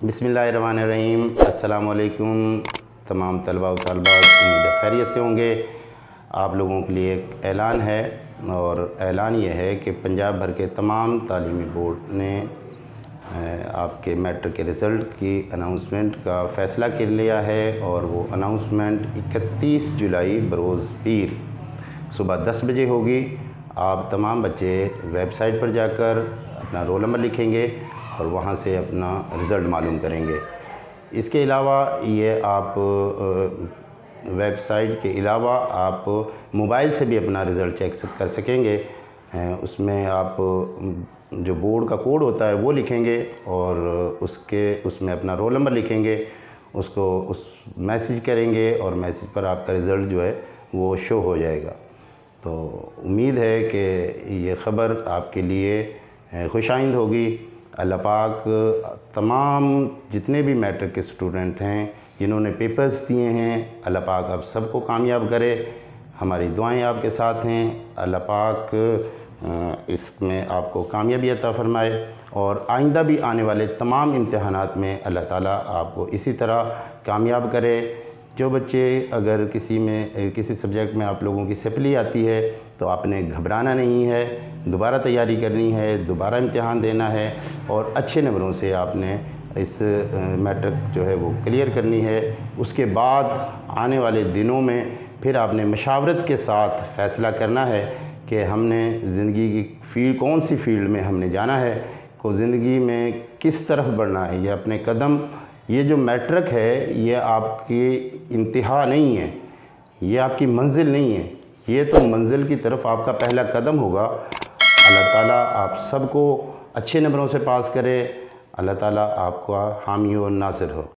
बिस्मिल्लाहिर्रहमानिर्रहीम। अस्सलाम वालेकुम तमाम तलबा व तालिबात, उम्मीद खैरियत से होंगे। आप लोगों के लिए एक ऐलान है और ऐलान ये है कि पंजाब भर के तमाम तालीमी बोर्ड ने आपके मैट्रिक के रिज़ल्ट की अनाउंसमेंट का फ़ैसला कर लिया है और वो अनाउंसमेंट 31 जुलाई बरोज़ पीर सुबह 10 बजे होगी। आप तमाम बच्चे वेबसाइट पर जाकर अपना रोल नंबर लिखेंगे और वहाँ से अपना रिज़ल्ट मालूम करेंगे। इसके अलावा ये आप वेबसाइट के अलावा आप मोबाइल से भी अपना रिज़ल्ट चेक कर सकेंगे। उसमें आप जो बोर्ड का कोड होता है वो लिखेंगे और उसमें अपना रोल नंबर लिखेंगे, उसको उस मैसेज करेंगे और मैसेज पर आपका रिज़ल्ट जो है वो शो हो जाएगा। तो उम्मीद है कि ये ख़बर आपके लिए खुशाइंद होगी। अल्लाह पाक तमाम जितने भी मैट्रिक के स्टूडेंट हैं जिन्होंने पेपर्स दिए हैं, अल्लाह पाक आप सबको कामयाब करे। हमारी दुआएं आपके साथ हैं। अल्लाह पाक इसमें आपको कामयाबी अता फ़रमाए और आइंदा भी आने वाले तमाम इम्तिहानात में अल्लाह ताला आपको इसी तरह कामयाब करे। जो बच्चे अगर किसी सब्जेक्ट में आप लोगों की सप्ली आती है तो आपने घबराना नहीं है, दोबारा तैयारी करनी है, दोबारा इम्तिहान देना है और अच्छे नंबरों से आपने इस मैट्रिक जो है वो क्लियर करनी है। उसके बाद आने वाले दिनों में फिर आपने मशावरत के साथ फ़ैसला करना है कि हमने ज़िंदगी की फील्ड कौन सी फील्ड में हमने जाना है, को ज़िंदगी में किस तरफ बढ़ना है। ये अपने कदम, ये जो मैट्रिक है ये आपकी इंतहा नहीं है, ये आपकी मंजिल नहीं है, ये तो मंजिल की तरफ आपका पहला कदम होगा। अल्लाह ताला आप सबको अच्छे नंबरों से पास करे। अल्लाह ताला आपका हामी और नासिर हो।